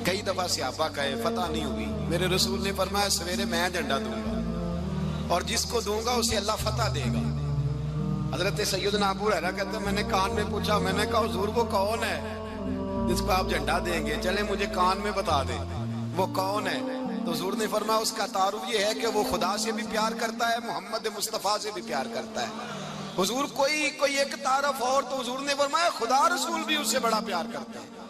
کئی دفعہ صحابہ کہے فتح نہیں ہوئی، میرے رسول نے فرمایا سویرے میں جھنڈا دوں گا اور جس کو دوں گا اسے اللہ فتح دے گا۔ حضرت سیدنا ابو ہریرہ کہتے ہیں میں نے کان میں پوچھا، میں نے کہا حضور وہ کون ہے جس کو آپ جھنڈا دیں گے؟ چلے مجھے کان میں بتا دیں وہ کون ہے۔ تو حضور نے فرمایا اس کا تعارف یہ ہے کہ وہ خدا سے بھی پیار کرتا ہے، محمد مصطفیٰ سے بھی پیار کرتا ہے۔ حضور کوئی ایک تعارف اور، تو حضور نے فرمایا خدا رسول بھی اس سے بڑا پیار کرتے ہیں۔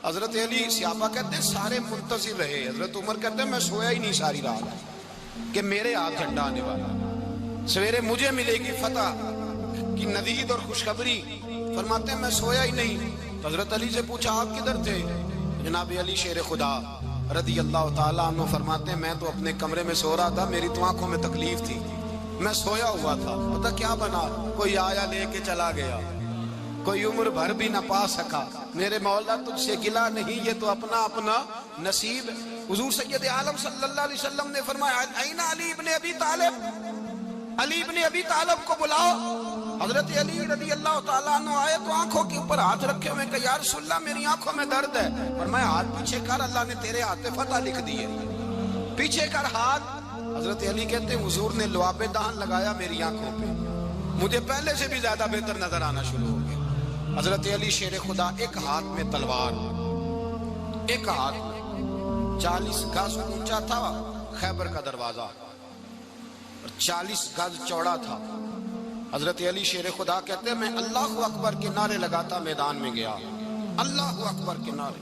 حضرت علی صحابہ کہتے ہیں سارے منتظر رہے، حضرت عمر کہتے ہیں میں سویا ہی نہیں ساری رات کہ میرے ہاتھ جھنڈا آنے والا، سویرے مجھے ملے گی فتح کی نوید اور خوشخبری۔ فرماتے ہیں میں سویا ہی نہیں۔ حضرت علی سے پوچھا آپ کدھر تھے؟ جناب علی شیر خدا رضی اللہ تعالیٰ عنہ فرماتے ہیں میں تو اپنے کمرے میں سو رہا تھا، میری تو آنکھوں میں تکلیف تھی، میں سویا ہوا تھا، پتہ کیا بنا، کوئی آیا لے کے چلا گیا، کوئی عمر بھر بھی نہ پا سکا۔ میرے مولا تجھ سے گلا نہیں، یہ تو اپنا اپنا نصیب ہے۔ حضور سید عالم صلی اللہ علیہ وسلم نے فرمایا این علی ابن ابی طالب، علی ابن ابی طالب کو بلاؤ۔ حضرت علی رضی اللہ تعالیٰ عنہ آئے تو آنکھوں کے اوپر ہاتھ رکھے ہوئے کہ یا رسول اللہ میری آنکھوں میں درد ہے۔ فرمایا ہاتھ پیچھے کر، اللہ نے تیرے ہاتھ پہ فتح لکھ دی ہے، پیچھے کر ہاتھ۔ حضرت علی کہتے ہیں حضور نے لعاب دہن لگایا میری آنکھوں پہ، مجھے پہلے سے بھی زیادہ بہتر نظر آنا شروع ہو گیا۔ حضرت علی شیر خدا ایک ہاتھ میں تلوار، ایک ہاتھ میں 40 گز اونچا تھا خیبر کا دروازہ اور 40 گز چوڑا تھا۔ حضرت علی شیر خدا کہتے ہیں میں اللہ اکبر کے نعرے لگاتا میدان میں گیا، اللہ اکبر کے نعرے۔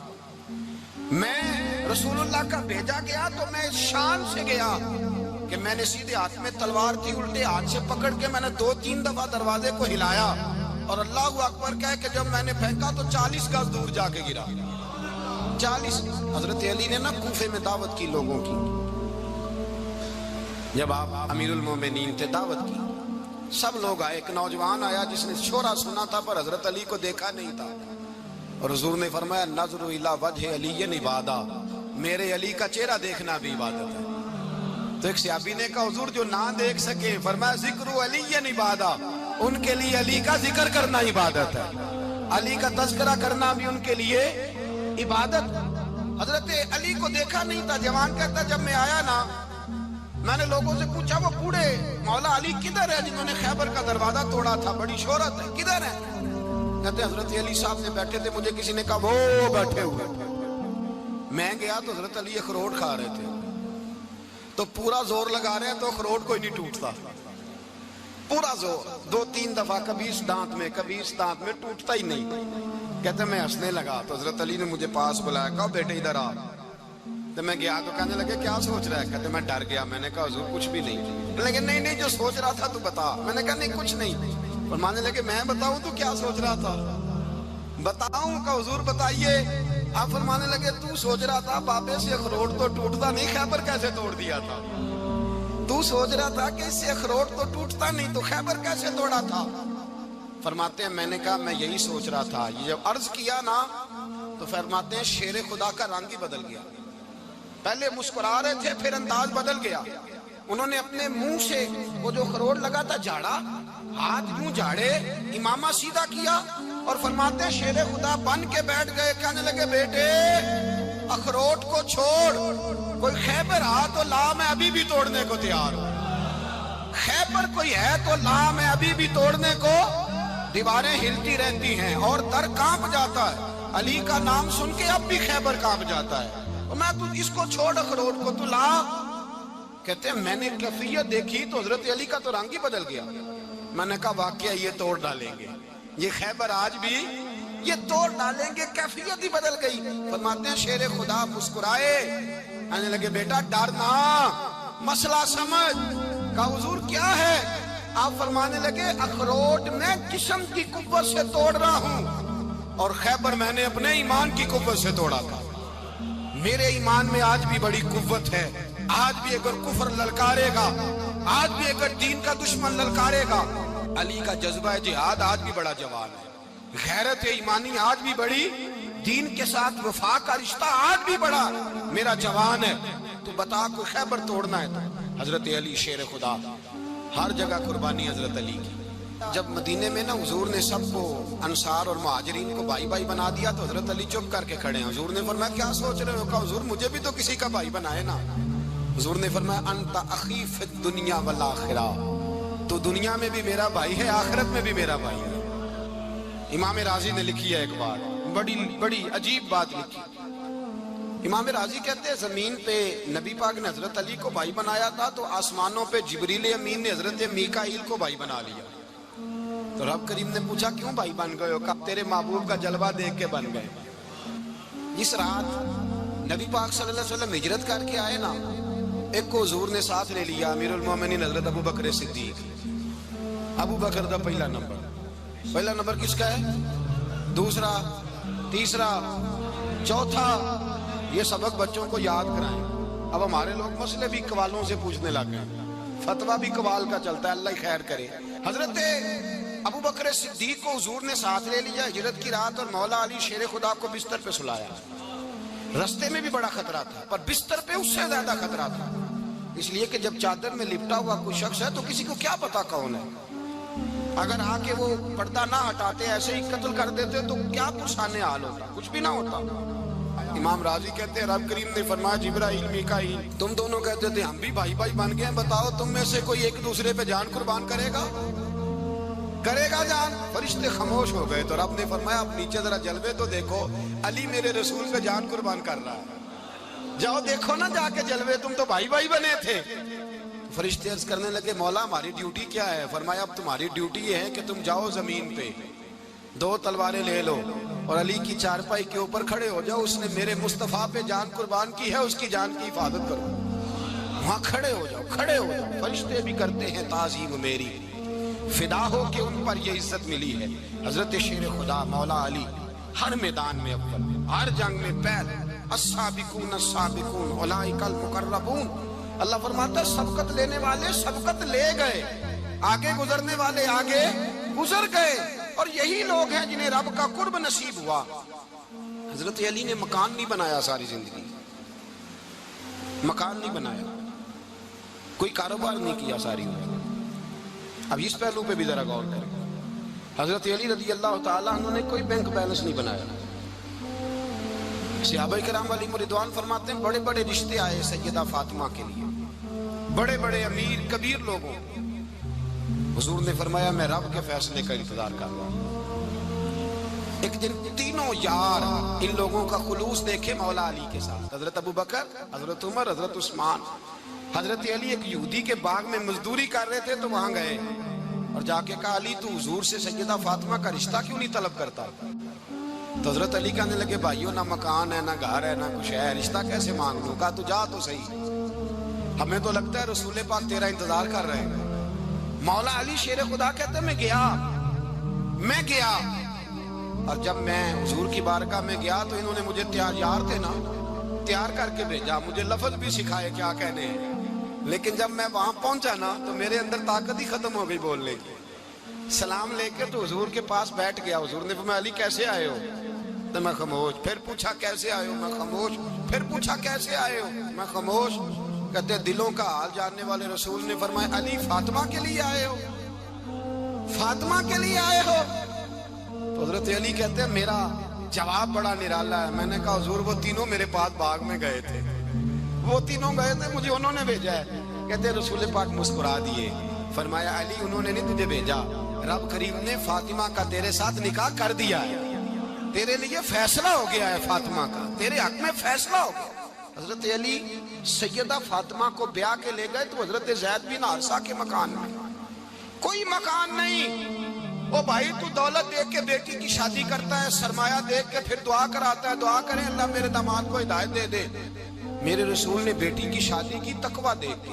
میں رسول اللہ کا بھیجا گیا تو میں شان سے گیا کہ میں نے سیدھے ہاتھ میں تلوار تھی، الٹے ہاتھ سے پکڑ کے میں نے 2-3 دفعہ دروازے کو ہلایا اور اللہ اکبر کہہ کہ جب میں نے پھینکا تو 40 گز دور جا کے گرا۔ 40۔ حضرت علی نے نا کوفے میں دعوت کی لوگوں کی، جب آپ امیر المومنین تھے دعوت کی، سب لوگ آئے، ایک نوجوان آیا جس نے شورا سنا تھا پر حضرت علی کو دیکھا نہیں تھا، اور حضور نے فرمایا نظر الی وجہ علی عبادہ، میرے علی کا چہرہ دیکھنا بھی عبادت ہے۔ تو ایک صحابی نے کہا حضور جو نہ دیکھ سکے، فرمایا ذکر علی عبادہ، ان کے لیے علی کا ذکر کرنا عبادت ہے، علی کا تذکرہ کرنا بھی ان کے لیے عبادت۔ حضرت علی کو دیکھا نہیں تھا، جوان کہتا جب میں آیا نا میں نے لوگوں سے پوچھا وہ بوڑھے مولا علی کدھر ہے جنہوں نے خیبر کا دروازہ توڑا تھا، بڑی شہرت ہے، کدھر ہے؟ کہتے حضرت علی صاحب نے بیٹھے تھے، مجھے کسی نے کہا وہ بیٹھے ہوئے۔ میں گیا تو حضرت علی اخروٹ کھا رہے تھے، تو پورا زور لگا رہے ہیں تو اخروٹ کوئی نہیں ٹوٹتا، پورا زور 2-3 دفعہ کبھی اس دانت میں کبھی اس دانت میں، ٹوٹتا ہی نہیں۔ کہتے میں ہنسنے لگا تو حضرت علی نے مجھے پاس بلایا، کہا بیٹے ادھر آ۔ تو میں گیا تو کہنے لگے کیا سوچ رہا ہے؟ کہتے میں ڈر گیا، میں نے کہا حضور کچھ بھی نہیں۔ لیکن نہیں جو سوچ رہا تھا تو بتا۔ میں نے کہا نہیں کچھ نہیں۔ فرمانے لگے میں بتاؤں تو کیا سوچ رہا تھا؟ بتاؤں کہ حضور بتائیے۔ آپ فرمانے لگے تو سوچ رہا تھا بابے سے اخروٹ تو ٹوٹتا نہیں، خیبر کیسے توڑ دیا تھا؟ تو سوچ رہا تھا کہ اس سے اخروٹ تو ٹوٹتا نہیں تو خیبر کیسے توڑا تھا؟ فرماتے ہیں میں نے کہا میں یہی سوچ رہا تھا۔ یہ جب عرض کیا نا تو فرماتے ہیں شیر خدا کا رنگ ہی بدل گیا، پہلے مسکرا رہے تھے پھر انداز بدل گیا۔ انہوں نے اپنے منہ سے وہ جو خروٹ لگا تھا جھاڑا، ہاتھ یوں جھاڑے، امامہ سیدھا کیا اور فرماتے ہیں شیر خدا بن کے بیٹھ گئے، کہنے لگے بیٹے اخروٹ کو چھوڑ، کوئی خیبر آ تو لا میں ابھی بھی توڑنے کو تیار ہوں، خیبر کوئی ہے تو لا میں ابھی بھی توڑنے کو۔ دیواریں ہلتی رہتی ہیں اور در کانپ جاتا ہے، علی کا نام سن کے اب بھی خیبر کانپ جاتا ہے، میں تو اس کو چھوڑ اخروٹ کو تو لا۔ کہتے ہیں میں نے کیفیت دیکھی تو حضرت علی کا تو رنگ ہی بدل گیا۔ میں نے کہا واقعہ یہ توڑ ڈالیں گے، یہ خیبر آج بھی یہ توڑ ڈالیں گے، کیفیت ہی بدل گئی۔ فرماتے ہیں شیر خدا مسکرائے، کہنے لگے بیٹا ڈرنا، مسئلہ سمجھ۔ کہا حضور کیا ہے؟ آپ فرمانے لگے اخروٹ میں جسم کی قوت سے توڑ رہا ہوں اور خیبر میں نے اپنے ایمان کی قوت سے توڑا تھا۔ میرے ایمان میں آج بھی بڑی قوت ہے، آج بھی اگر کفر للکارے گا، آج بھی اگر دین کا دشمن للکارے گا، علی کا جذبہ جہاد آج بھی بڑا جوان ہے، غیرت ایمانی آج بھی بڑی، دین کے ساتھ وفا کا رشتہ آج بھی بڑا میرا جوان ہے۔ تو بتا کوئی خیبر توڑنا ہے تو حضرت علی شیر خدا، ہر جگہ قربانی حضرت علی کی، جب مدینے میں نا حضور نے سب کو انصار اور مہاجرین کو بھائی بھائی بنا دیا تو حضرت علی چپ کر کے کھڑے ہیں. حضور نے فرمایا کیا سوچ رہے ہو؟ کہا حضور مجھے بھی تو کسی کا بھائی بنائے نا. حضور نے فرمایا انت اخی فی الدنیا والآخرہ، تو دنیا میں بھی میرا بھائی ہے، آخرت میں بھی میرا بھائی ہے. امام راضی نے لکھی ہے ایک بات، بڑی عجیب بات لکھی. امام راضی کہتے ہیں زمین پہ نبی پاک نے حضرت علی کو بھائی بنایا تھا تو آسمانوں پہ جبریل امین نے حضرت میکائیل کو بھائی بنا لیا. تو رب کریم نے پوچھا کیوں بھائی بن گئے ہو؟ کہا تیرے محبوب کا جلوہ دیکھ کے بن گئے. اس رات نبی پاک صلی اللہ علیہ وسلم ہجرت کر کے آئے نا، ایک کو حضور نے ساتھ لے لیا، امیر المومنین حضرت ابو بکر صدیق. ابو بکر دا پہلا نمبر کس کا ہے؟ دوسرا، تیسرا، چوتھا. یہ سبق بچوں کو یاد کرائیں. اب ہمارے لوگ مسئلے بھی قوالوں سے پوچھنے لگ گئے، فتویٰ بھی قوال کا چلتا ہے، اللہ ہی خیر کرے. حضرت ابو بکر صدیق کو حضور نے ساتھ لے لیا ہجرت کی رات، اور مولا علی شیر خدا کو بستر پہ سلایا. رستے میں بھی بڑا خطرہ تھا پر بستر پہ اس سے زیادہ خطرہ تھا، اس لیے کہ جب چادر میں لپٹا ہوا کوئی شخص ہے تو کسی کو کیا پتا کون ہے. اگر آ کے وہ پردہ نہ ہٹاتے ایسے ہی قتل کر دیتے تو کیا پرسانے حال ہوتا، کچھ بھی نہ ہوتا. امام راضی کہتے ہیں رب کریم نے فرمایا جبرائیل میکائیل تم دونوں کہتے تھے ہم بھی بھائی بھائی بن گئے ہیں، بتاؤ تم میں سے کوئی ایک دوسرے پہ جان قربان کرے گا جان؟ فرشتے خاموش ہو گئے. تو رب نے فرمایا اب نیچے ذرا جلوے تو دیکھو، علی میرے رسول پہ جان قربان کر رہا ہے، جاؤ دیکھو نا جا کے جلوے، تم تو بھائی بھائی بنے تھے. فرشتے عرض کرنے لگے مولا ہماری ڈیوٹی کیا ہے؟ فرمایا اب تمہاری ڈیوٹی یہ ہے کہ تم جاؤ زمین پہ 2 تلواریں لے لو اور علی کی چارپائی کے اوپر کھڑے ہو جاؤ، اس نے میرے مصطفیٰ پہ جان قربان کی ہے، اس کی جان کی حفاظت کرو. وہاں کھڑے ہو جاؤ. فرشتے بھی کرتے ہیں تعظیم میری، فدا ہو کہ ان پر یہ عزت ملی ہے. حضرت شیر خدا مولا علی ہر میدان میں اول، ہر جنگ میں پہل. السابقون السابقون اولئک المقربون. اللہ فرماتا ہے سبقت لینے والے سبقت لے گئے، آگے گزرنے والے آگے گزر گئے، اور یہی لوگ ہیں جنہیں رب کا قرب نصیب ہوا. حضرت علی نے مکان نہیں بنایا، ساری زندگی مکان نہیں بنایا، کوئی کاروبار نہیں کیا ساری عمر. اب اس پہلو پہ بھی ذرا غور کریں. حضرت علی رضی اللہ تعالیٰ عنہ نے کوئی بینک بیلنس نہیں بنایا. صحابہ کرام علیہم رضوان فرماتے ہیں بڑے بڑے رشتے آئے سیدہ فاطمہ کے لیے، بڑے بڑے امیر کبیر لوگوں. حضور نے فرمایا میں رب کے فیصلے کا انتظار کر رہا ہوں. ایک دن تینوں یار ان لوگوں کا خلوص دیکھے مولا علی کے ساتھ، حضرت ابو بکر، حضرت عمر، حضرت عثمان. حضرت علی ایک یہودی کے باغ میں مزدوری کر رہے تھے تو وہاں گئے اور جا کے کہا علی تو حضور سے سیدہ فاطمہ کا رشتہ کیوں نہیں طلب کرتا؟ تو حضرت علی کہنے لگے بھائیو نہ مکان ہے، نہ گھر ہے، نہ کچھ ہے، رشتہ کیسے مانگ لوں؟ کہا تو جا تو صحیح، ہمیں تو لگتا ہے رسول پاک تیرا انتظار کر رہے ہیں. مولا علی شیر خدا کہتے میں گیا اور جب میں حضور کی بارگاہ میں گیا تو انہوں نے مجھے تیار کر کے بھیجا، مجھے لفظ بھی سکھائے کیا کہنے ہیں. لیکن جب میں وہاں پہنچا نا تو میرے اندر طاقت ہی ختم ہو گئی بولنے کی. سلام لے کے تو حضور کے پاس بیٹھ گیا. حضور نے فرمایا علی کیسے آئے ہو؟ تو میں خاموش. پھر پوچھا کیسے آئے ہو؟ میں خاموش. پھر پوچھا کیسے آئے ہو؟ میں خاموش. کہتے دلوں کا حال جاننے والے رسول نے فرمایا علی فاطمہ کے لیے آئے ہو؟ فاطمہ کے لیے آئے ہو؟ تو حضرت علی کہتے ہیں میرا جواب بڑا نرالا ہے. میں نے کہا حضور وہ تینوں میرے پاس باغ میں گئے تھے، مجھے انہوں نے بھیجا ہے. کہتے رسول پاک مسکرا دیے، فرمایا علی انہوں نے نہیں تجھے بھیجا، رب کریم نے فاطمہ کا تیرے ساتھ نکاح کر دیا ہے، تیرے لیے فیصلہ ہو گیا ہے، فاطمہ کا تیرے حق میں فیصلہ ہو گیا. حضرت علی سیدہ فاطمہ کو بیاہ کے لے گئے تو حضرت زید بن حارثہ کے مکان میں کوئی مکان نہیں. او بھائی تو دولت دیکھ کے بیٹی کی شادی کرتا ہے، سرمایہ دیکھ کے پھر دعا کراتا ہے، دعا کریں اللہ میرے داماد کو ہدایت دے دے. میرے رسول نے بیٹی کی شادی کی تقوی دیکھ کے،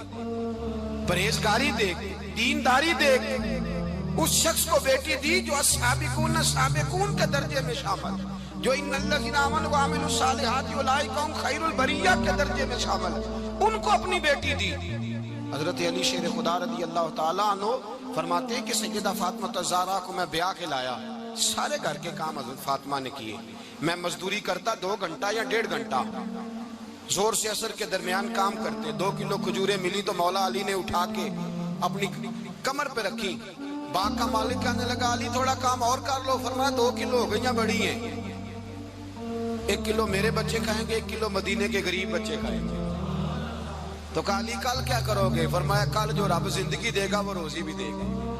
پرہیزگاری دیکھ کے، دینداری دیکھ کے اس شخص کو بیٹی دی جو السابقون السابقون کے درجے میں شامل، جو ان الذین آمنوا وعملوا الصالحات اولئک هم خیر البریہ کے درجے میں شامل، ان کو اپنی بیٹی دی. حضرت علی شیر خدا رضی اللہ تعالیٰ عنہ فرماتے ہیں کہ سیدہ فاطمہ الزہرا کو میں بیاہ کے لایا، سارے گھر کے کام حضرت فاطمہ نے کیے. میں مزدوری کرتا 2 گھنٹہ یا 1.5 گھنٹہ، زور سے عصر کے درمیان کام کرتے. 2 کلو کھجوریں ملی تو مولا علی نے اٹھا کے اپنی کمر پہ رکھی، باغ کا مالک کہنے لگا علی تھوڑا کام اور کر لو. فرمایا 2 کلو ہو گئیاں بڑی ہیں, 1 کلو میرے بچے کھائیں گے, 1 کلو مدینے کے غریب بچے کھائیں گے. تو کہا علی کل کیا کرو گے؟ فرمایا کل جو رب زندگی دے گا وہ روزی بھی دے گا.